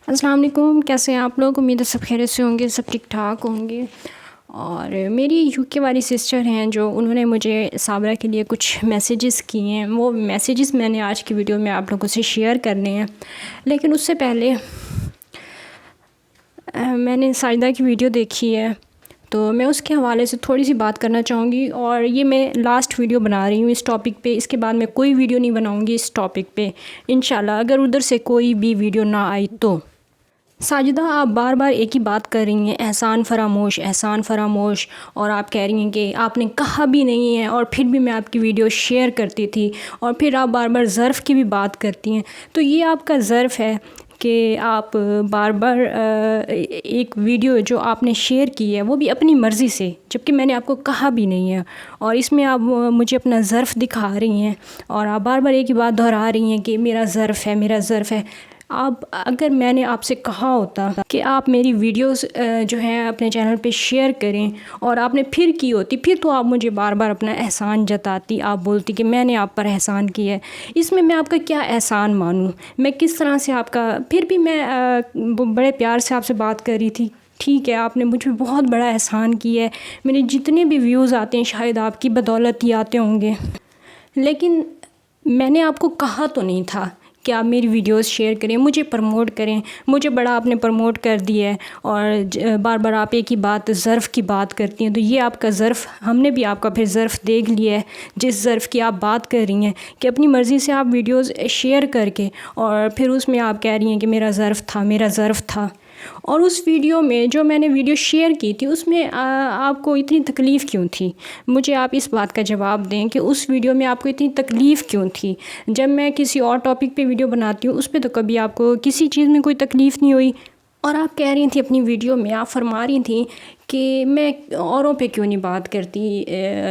السلام علیکم، کیسے ہیں آپ لوگ؟ امید ہے سب خیریت سے ہوں گے، سب ٹھیک ٹھاک ہوں گے۔ اور میری یو کے والی سسٹر ہیں جو انہوں نے مجھے صابرہ کے لیے کچھ میسیجز کیے ہیں، وہ میسیجز میں نے آج کی ویڈیو میں آپ لوگوں سے شیئر کرنے ہیں۔ لیکن اس سے پہلے میں نے ساجدہ کی ویڈیو دیکھی ہے، تو میں اس کے حوالے سے تھوڑی سی بات کرنا چاہوں گی، اور یہ میں لاسٹ ویڈیو بنا رہی ہوں اس ٹاپک پہ۔ اس کے بعد میں کوئی ویڈیو نہیں بناؤں گی اس ٹاپک پہ انشاءاللہ، اگر ادھر سے کوئی بھی ویڈیو نہ آئی تو۔ ساجدہ، آپ بار بار ایک ہی بات کر رہی ہیں، احسان فراموش، احسان فراموش، اور آپ کہہ رہی ہیں کہ آپ نے کہا بھی نہیں ہے، اور پھر بھی میں آپ کی ویڈیو شیئر کرتی تھی، اور پھر آپ بار بار ظرف کی بھی بات کرتی ہیں۔ تو یہ آپ کا ظرف ہے کہ آپ بار بار ایک ویڈیو جو آپ نے شیئر کی ہے وہ بھی اپنی مرضی سے، جبکہ میں نے آپ کو کہا بھی نہیں ہے، اور اس میں آپ مجھے اپنا ظرف دکھا رہی ہیں، اور آپ بار بار ایک ہی بات دہرا رہی ہیں کہ میرا ظرف ہے، میرا ظرف ہے۔ اگر میں نے آپ سے کہا ہوتا کہ آپ میری ویڈیوز جو ہیں اپنے چینل پہ شیئر کریں، اور آپ نے پھر کی ہوتی، پھر تو آپ مجھے بار بار اپنا احسان جتاتی، آپ بولتی کہ میں نے آپ پر احسان کیا ہے۔ اس میں آپ کا کیا احسان مانوں؟ میں کس طرح سے آپ کا، پھر بھی میں بڑے پیار سے آپ سے بات کر رہی تھی۔ ٹھیک ہے، آپ نے مجھ پہ بہت بڑا احسان کیا ہے، میرے جتنے بھی ویوز آتے ہیں شاید آپ کی بدولت ہی آتے ہوں گے، لیکن میں نے آپ کو کہا تو نہیں تھا کہ آپ میری ویڈیوز شیئر کریں، مجھے پروموٹ کریں۔ مجھے بڑا آپ نے پروموٹ کر دیا ہے، اور بار بار آپ ایک ہی بات ظرف کی بات کرتی ہیں، تو یہ آپ کا ظرف، ہم نے بھی آپ کا پھر ظرف دیکھ لیا ہے، جس ظرف کی آپ بات کر رہی ہیں کہ اپنی مرضی سے آپ ویڈیوز شیئر کر کے، اور پھر اس میں آپ کہہ رہی ہیں کہ میرا ظرف تھا، میرا ظرف تھا۔ اور اس ویڈیو میں جو میں نے ویڈیو شیئر کی تھی، اس میں آپ کو اتنی تکلیف کیوں تھی؟ مجھے آپ اس بات کا جواب دیں کہ اس ویڈیو میں آپ کو اتنی تکلیف کیوں تھی؟ جب میں کسی اور ٹاپک پہ ویڈیو بناتی ہوں اس پہ تو کبھی آپ کو کسی چیز میں کوئی تکلیف نہیں ہوئی، اور آپ کہہ رہی تھیں اپنی ویڈیو میں، آپ فرما رہی تھیں کہ میں اوروں پہ کیوں نہیں بات کرتی۔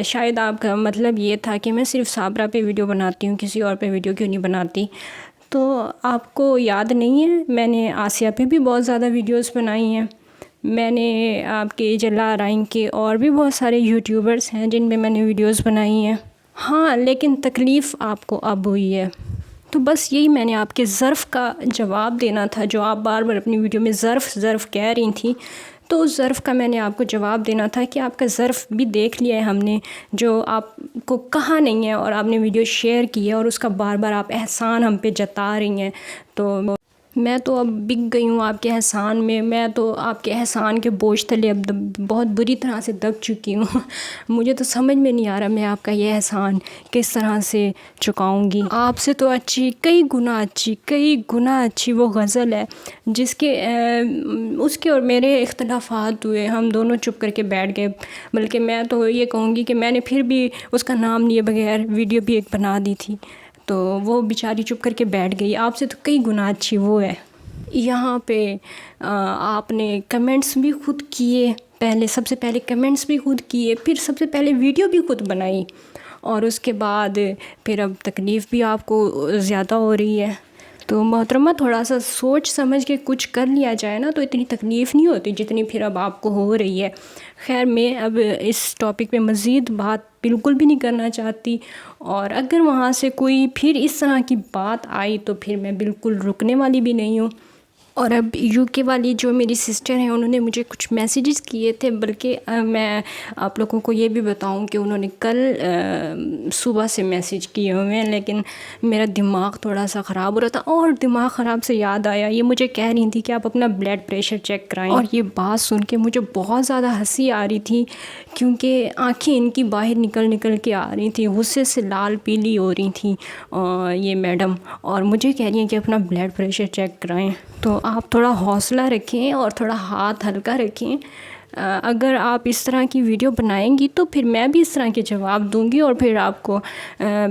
شاید آپ کا مطلب یہ تھا کہ میں صرف صابرہ پہ ویڈیو بناتی ہوں، کسی اور پہ ویڈیو کیوں نہیں بناتی۔ تو آپ کو یاد نہیں ہے، میں نے آسیہ پہ بھی بہت زیادہ ویڈیوز بنائی ہیں، میں نے آپ کے جلا رائن کے اور بھی بہت سارے یوٹیوبرز ہیں جن میں نے ویڈیوز بنائی ہیں۔ ہاں، لیکن تکلیف آپ کو اب ہوئی ہے۔ تو بس یہی میں نے آپ کے ظرف کا جواب دینا تھا، جو آپ بار بار اپنی ویڈیو میں ظرف ظرف کہہ رہی تھیں، تو اس ظرف کا میں نے آپ کو جواب دینا تھا کہ آپ کا ظرف بھی دیکھ لیا ہے ہم نے، جو آپ کو کہا نہیں ہے اور آپ نے ویڈیو شیئر کی ہے، اور اس کا بار بار آپ احسان ہم پہ جتا رہی ہیں۔ تو میں تو اب بک گئی ہوں آپ کے احسان میں تو آپ کے احسان کے بوجھ تلے اب بہت بری طرح سے دب چکی ہوں۔ مجھے تو سمجھ میں نہیں آ رہا میں آپ کا یہ احسان کس طرح سے چکاؤں گی۔ آپ سے تو اچھی، کئی گنا اچھی وہ غزل ہے جس کے اس کے اور میرے اختلافات ہوئے، ہم دونوں چپ کر کے بیٹھ گئے، بلکہ میں تو یہ کہوں گی کہ میں نے پھر بھی اس کا نام لیے بغیر ویڈیو بھی ایک بنا دی تھی، تو وہ بیچاری چپ کر کے بیٹھ گئی۔ آپ سے تو کئی گنا اچھی وہ ہے۔ یہاں پہ آپ نے کمنٹس بھی خود کیے، سب سے پہلے کمنٹس بھی خود کیے، پھر سب سے پہلے ویڈیو بھی خود بنائی، اور اس کے بعد پھر اب تکلیف بھی آپ کو زیادہ ہو رہی ہے۔ تو محترمہ، تھوڑا سا سوچ سمجھ کے کچھ کر لیا جائے نا، تو اتنی تکلیف نہیں ہوتی جتنی پھر اب آپ کو ہو رہی ہے۔ خیر، میں اب اس ٹاپک پہ مزید بات بالکل بھی نہیں کرنا چاہتی، اور اگر وہاں سے کوئی پھر اس طرح کی بات آئی تو پھر میں بالکل رکنے والی بھی نہیں ہوں۔ اور اب یو کے والی جو میری سسٹر ہیں، انہوں نے مجھے کچھ میسیجز کیے تھے، بلکہ میں آپ لوگوں کو یہ بھی بتاؤں کہ انہوں نے کل صبح سے میسیج کیے ہوئے ہیں، لیکن میرا دماغ تھوڑا سا خراب ہو رہا تھا، اور دماغ خراب سے یاد آیا، یہ مجھے کہہ رہی تھی کہ آپ اپنا بلڈ پریشر چیک کرائیں، اور یہ بات سن کے مجھے بہت زیادہ ہنسی آ رہی تھی، کیونکہ آنکھیں ان کی باہر نکل کے آ رہی تھیں، غصے سے لال پیلی ہو رہی تھیں یہ میڈم، اور مجھے کہہ رہی ہیں کہ اپنا بلڈ پریشر چیک کرائیں۔ تو آپ تھوڑا حوصلہ رکھیں اور تھوڑا ہاتھ ہلکا رکھیں۔ اگر آپ اس طرح کی ویڈیو بنائیں گی تو پھر میں بھی اس طرح کے جواب دوں گی، اور پھر آپ کو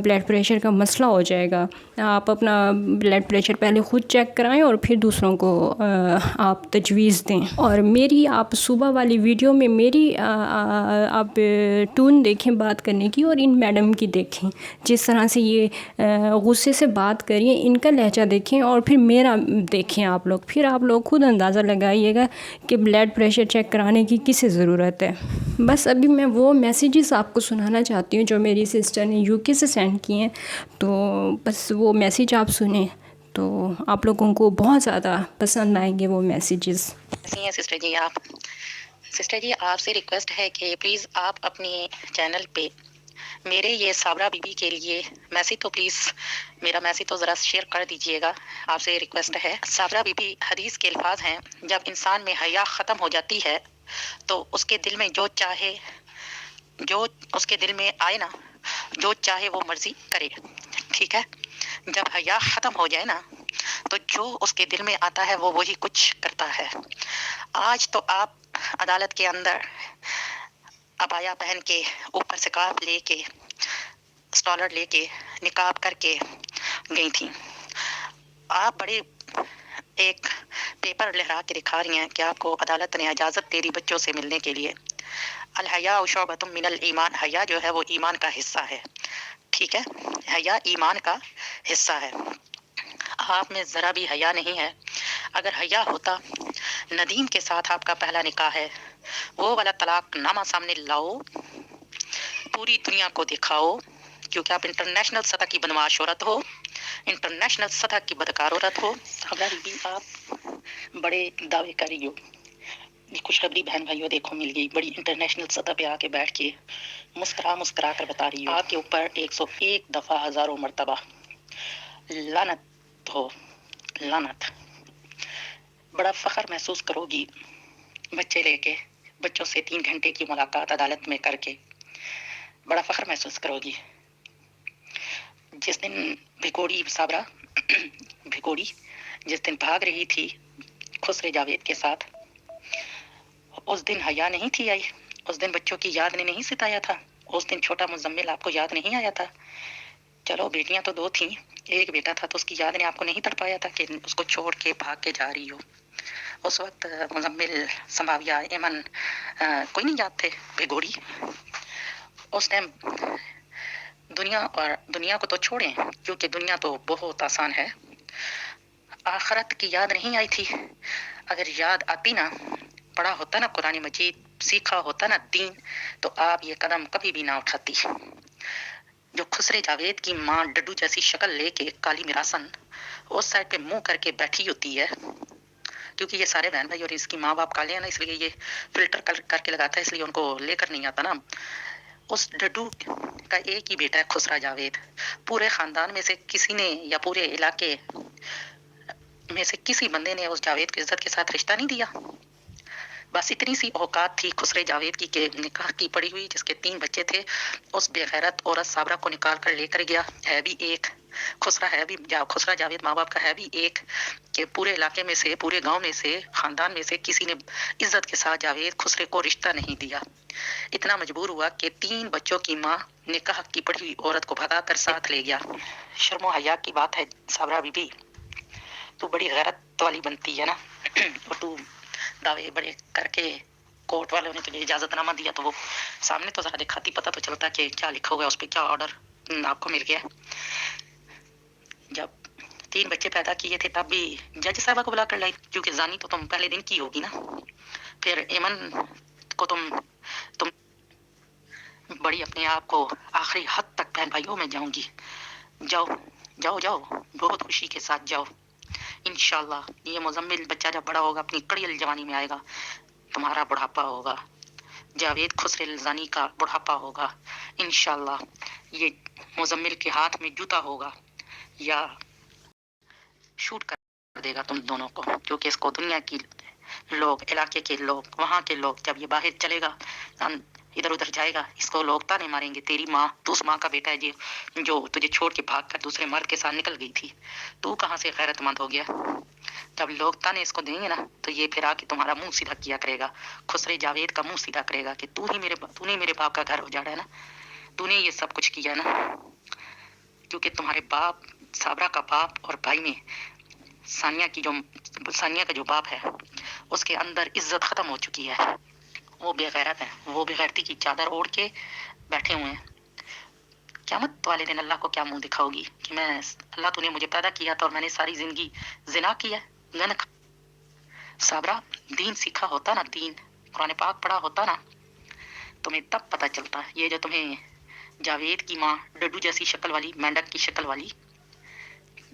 بلڈ پریشر کا مسئلہ ہو جائے گا۔ آپ اپنا بلڈ پریشر پہلے خود چیک کرائیں، اور پھر دوسروں کو آپ تجویز دیں۔ اور میری آپ صبح والی ویڈیو میں میری آپ ٹون دیکھیں بات کرنے کی، اور ان میڈم کی دیکھیں جس طرح سے یہ غصے سے بات کریے، ان کا لہجہ دیکھیں، اور پھر میرا دیکھیں آپ لوگ، پھر آپ لوگ خود اندازہ لگائیے گا کہ بلڈ پریشر چیک کرانے کی کسے ضرورت ہے۔ بس ابھی میں وہ میسیجز آپ کو سنانا چاہتی ہوں جو میری سسٹر نے یو کے سے سینڈ کیے ہیں، تو بس وہ میسیج آپ سنیں۔ تو آپ لوگوں کو بہت زیادہ پسند آئیں گے وہ میسیجز. کیسی ہیں سسٹر جی آپ؟ سسٹر جی آپ سے ریکویسٹ ہے کہ پلیز آپ اپنی چینل پہ میرے یہ صابرہ بی بی کے لیے میسیج تو پلیز میرا میسیج تو ذرا شیئر کر دیجئے گا. آپ سے ریکویسٹ ہے. صابرہ بی بی حدیث کے الفاظ ہیں جب انسان میں حیا ختم ہو جاتی ہے تو اس کے دل میں جو چاہے جو اس کے دل میں آئے نا جو چاہے وہ مرضی کرے. ٹھیک ہے. جب حیا ختم ہو جائے نا تو جو اس کے دل میں آتا ہے وہ وہی کچھ کرتا ہے. آج تو آپ عدالت کے اندر عبایا پہن کے اوپر سکارف لے کے اسٹالر لے کے نقاب کر کے گئی تھی. آپ بڑے ایک پیپر لہرا کے دکھا رہی ہیں کہ آپ کو عدالت نے اجازت دے دی بچوں سے ملنے کے لیے. الحیاء شعبۃ من الایمان. حیا جو ہے وہ ایمان کا حصہ ہے. ٹھیک ہے. حیا ایمان کا حصہ ہے. آپ میں ذرا بھی حیا نہیں ہے. اگر حیا ہوتا ندیم کے ساتھ آپ کا پہلا نکاح ہے وہ والا طلاق نامہ سامنے لاؤ پوری دنیا کو دکھاؤ کیونکہ آپ انٹرنیشنل سطح کی بدمعاش عورت ہو انٹرنیشنل سطح کی بدکار عورت ہو. صابرہ بی آپ بڑے دعوے کر رہی ہو. خوشخبری بہن بھائیوں دیکھو مل گئی. بڑی انٹرنیشنل سطح پہ آ کے بیٹھ کے مسکرا کر بتا رہی ہو. آپ کے اوپر 101 دفعہ ہزاروں مرتبہ لعنت ہو. لعنت. بڑا فخر محسوس کرو گی بچے لے کے بچوں سے 3 گھنٹے کی ملاقات عدالت میں کر کے بڑا فخر محسوس کرو گی. جس دن بھگوڑی صابرہ بھگوڑی جس دن بھاگ رہی تھی خسرے جاوید کے ساتھ اس دن حیا نہیں تھی آئی. اس دن بچوں کی یاد نے نہیں ستایا تھا. اس دن چھوٹا مزمل آپ کو یاد نہیں آیا تھا. چلو بیٹیاں تو 2 تھیں ایک بیٹا تھا تو اس کی یاد نے آپ کو نہیں تڑپایا تھا کہ اس کو چھوڑ کے بھاگ کے جا رہی ہو. اس وقت مزمل سماویہ ایمن کوئی نہیں یاد تھے. بھگوڑی اس ٹائم دنیا کو تو چھوڑیں کیونکہ دنیا تو بہت آسان ہے. آخرت کی یاد نہیں آئی تھی. اگر یاد آتی نا پڑھا ہوتا نا قرآن مجید سیکھا ہوتا نا دین تو آپ یہ قدم کبھی بھی نہ اٹھاتی. جو خسرے جاوید کی ماں ڈڈو جیسی شکل لے کے کالی میراسن اس سائڈ پہ منہ کر کے بیٹھی ہوتی ہے کیونکہ یہ سارے بہن بھائی اور اس کی ماں باپ کالے ہیں نا اس لیے یہ فلٹر کر کے لگاتا ہے اس لیے ان کو لے کر نہیں آتا نا. اس ڈڈو کا ایک ہی بیٹا ہے خسرا جاوید. پورے خاندان میں سے کسی نے یا پورے علاقے میں سے کسی بندے نے اس جاوید کو عزت کے ساتھ رشتہ نہیں دیا. بس اتنی سی اوقات تھی خسرے جاوید کی کہ نکاح کی پڑی ہوئی جس کے 3 بچے تھے اس بے غیرت عورت صابرہ کو نکال کر لے کر گیا. ہے بھی ایک خسرا ہے بھی خسرا جاوید ماں باپ کا ہے بھی ایک کہ پورے علاقے میں سے پورے گاؤں میں سے خاندان میں سے کسی نے عزت کے ساتھ جاوید خسرے کو رشتہ نہیں دیا. اتنا مجبور ہوا کہ 3 بچوں کی ماں نکاح کی پڑی ہوئی عورت کو بھگا کر ساتھ لے گیا. شرم و حیا کی بات ہے صابرہ بی بی. تو بڑی غیرت والی بنتی ہے نا اور تو دعوے بڑے کر کے کورٹ والوں نے تجھے اجازت نامہ دیا تو وہ سامنے تو ذرا دکھاتی پتہ تو چلتا کہ کیا لکھا ہوا ہے اس پہ کیا آرڈر آپ کو مل گیا. جب 3 بچے پیدا کیے تھے تب بھی جج صاحبہ کو بلا کر لائی کیونکہ زانی تو تم پہلے دن کی ہوگی نا. پھر ایمن کو تم بڑی اپنے آپ کو آخری حد تک بہن بھائیوں میں جاؤں گی. جاؤ جاؤ جاؤ بہت خوشی کے ساتھ جاؤ. انشاءاللہ یہ مزمل بچہ جب بڑا ہوگا اپنی کڑیل جوانی میں آئے گا تمہارا بڑھاپا ہوگا جاوید خسرے الزانی کا بڑھاپا ہوگا. انشاءاللہ یہ مزمل کے ہاتھ میں جوتا ہوگا یا شوٹ کر دے گا تم دونوں کو کیونکہ اس کو دنیا کی لوگ علاقے کے لوگ وہاں کے لوگ جب یہ باہر چلے گا ادھر ادھر جائے گا اس کو لوگ تانے ماریں گے تیری ماں تو اس ماں کا بیٹا ہے جو تجھے چھوڑ کے بھاگ کر دوسرے مرد کے ساتھ نکل گئی تھی. تو کہاں سے غیرت مند ہو گیا. جب لوگ تانے اس کو دیں گے نا تو یہ پھر آ کے تمہارا منہ سیدھا کیا کرے گا. خسرے جاوید کا منہ سیدھا کرے گا کہ تو نے میرے باپ کا گھر اجاڑا ہے نا تو نے یہ سب کچھ کیا نا کیونکہ تمہارے باپ صابرہ کا باپ اور بھائی میں ثانیہ کا جو باپ ہے اس کے اندر عزت ختم ہو چکی ہے. وہ بے غیرت ہے. وہ بے غیرتی کی چادر اوڑھ کے بیٹھے ہوئے ہیں. قیامت والے دن اللہ کو کیا منہ دکھاؤ گی کہ میں اللہ تو نے مجھے پیدا کیا تھا اور میں نے ساری زندگی زنا کیا گنک. صابرہ دین سیکھا ہوتا نا دین قرآن پاک پڑھا ہوتا نا تمہیں تب پتہ چلتا. یہ جو تمہیں جاوید کی ماں ڈڈو جیسی شکل والی مینڈک کی شکل والی